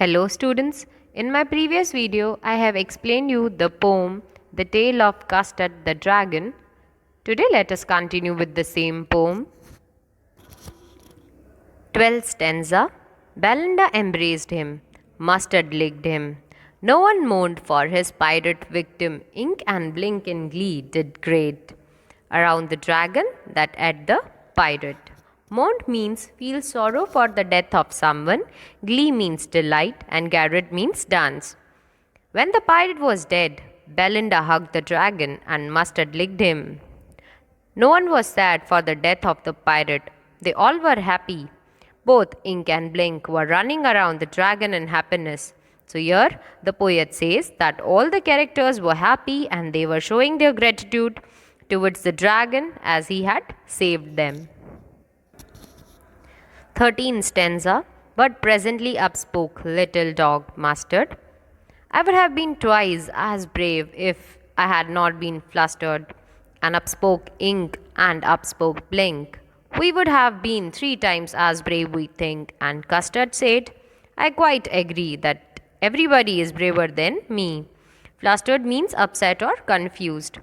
Hello students, in my previous video I have explained you the poem The Tale of Custard the Dragon. Today let us continue with the same poem. 12th stanza. Belinda embraced him, Mustard licked him. No one mourned for his pirate victim, Ink and Blink in glee did great around the dragon that ate the pirate. Mourned means feel sorrow for the death of someone, glee means delight, and garret means dance. When the pirate was dead, Belinda hugged the dragon and Mustard licked him. No one was sad for the death of the pirate. They all were happy. Both Ink and Blink were running around the dragon in happiness. So here the poet says that all the characters were happy and they were showing their gratitude towards the dragon as he had saved them. 13th stanza. But presently upspoke little dog Mustard. I would have been twice as brave if I had not been flustered. And upspoke Ink and upspoke Blink. We would have been 3 times as brave, we think. And Custard said, I quite agree that everybody is braver than me. Flustered means upset or confused.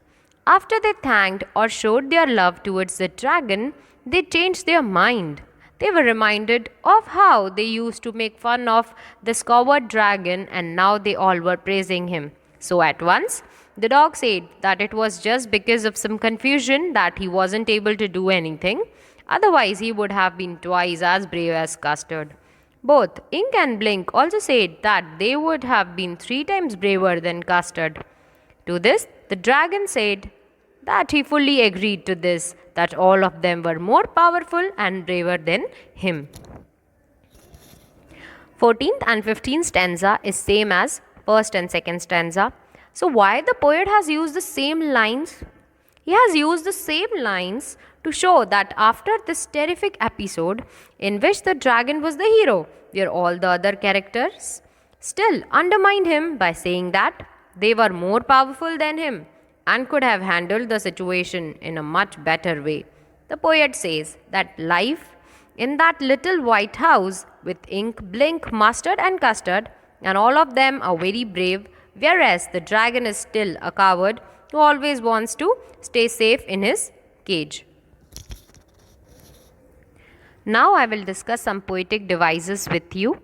After they thanked or showed their love towards the dragon, they changed their mind. They were reminded of how they used to make fun of this coward dragon and now they all were praising him. So at once, the dog said that it was just because of some confusion that he wasn't able to do anything. Otherwise, he would have been twice as brave as Custard. Both Ink and Blink also said that they would have been 3 times braver than Custard. To this, the dragon said that he fully agreed to this, that all of them were more powerful and braver than him. 14th and 15th stanza is same as first and second stanza. So why the poet has used the same lines? He has used the same lines to show that after this terrific episode in which the dragon was the hero, where all the other characters still undermined him by saying that they were more powerful than him and could have handled the situation in a much better way. The poet says that life in that little white house with Ink, Blink, Mustard and Custard, and all of them are very brave, whereas the dragon is still a coward who always wants to stay safe in his cage. Now I will discuss some poetic devices with you.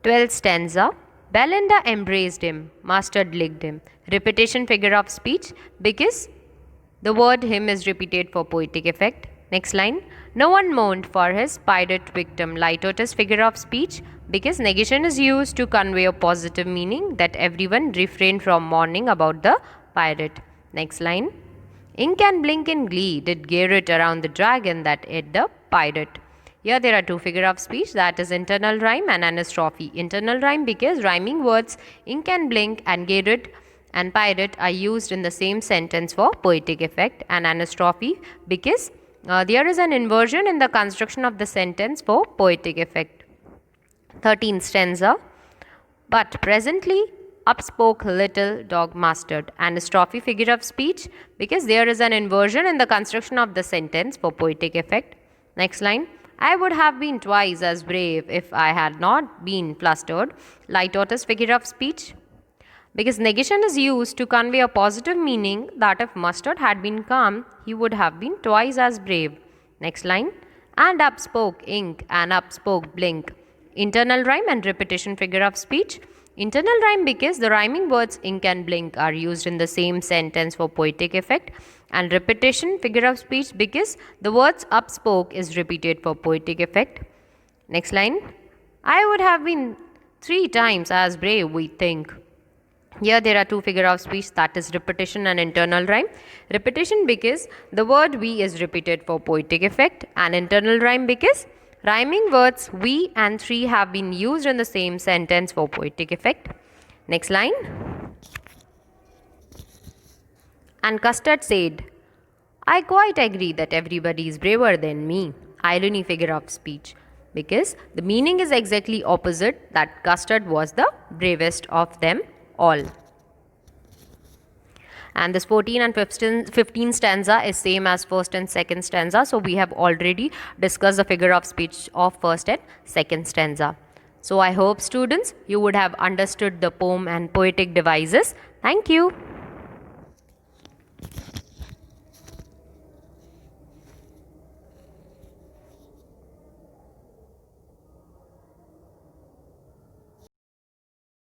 12th stanza. Belinda embraced him, Mustard licked him. Repetition figure of speech because the word him is repeated for poetic effect. Next line. No one mourned for his pirate victim. Litotus figure of speech because negation is used to convey a positive meaning that everyone refrained from mourning about the pirate. Next line. Ink and Blink in glee did garret around the dragon that ate the pirate. Here there are 2 figure of speech, that is internal rhyme and anastrophe. Internal rhyme because rhyming words Ink and Blink and garret and pirate are used in the same sentence for poetic effect, and anastrophe because there is an inversion in the construction of the sentence for poetic effect. 13th stanza. But presently upspoke little dog Mustard. Anastrophe figure of speech because there is an inversion in the construction of the sentence for poetic effect. Next line. I would have been twice as brave if I had not been flustered. Litotus figure of speech because negation is used to convey a positive meaning that if Mustard had been calm, he would have been twice as brave. Next line. And upspoke Ink and upspoke Blink. Internal rhyme and repetition figure of speech. Internal rhyme because the rhyming words Ink and Blink are used in the same sentence for poetic effect, and repetition figure of speech because the words upspoke is repeated for poetic effect. Next line. I would have been 3 times as brave, we think. Here there are 2 figure of speech, that is repetition and internal rhyme. Repetition because the word we is repeated for poetic effect, and internal rhyme because rhyming words we and 3 have been used in the same sentence for poetic effect. Next line. And Custard said, I quite agree that everybody is braver than me. Irony figure of speech because the meaning is exactly opposite, that Custard was the bravest of them all. And this 14 and 15 stanza is same as first and second stanza. So we have already discussed the figure of speech of first and second stanza. So I hope students you would have understood the poem and poetic devices. Thank you.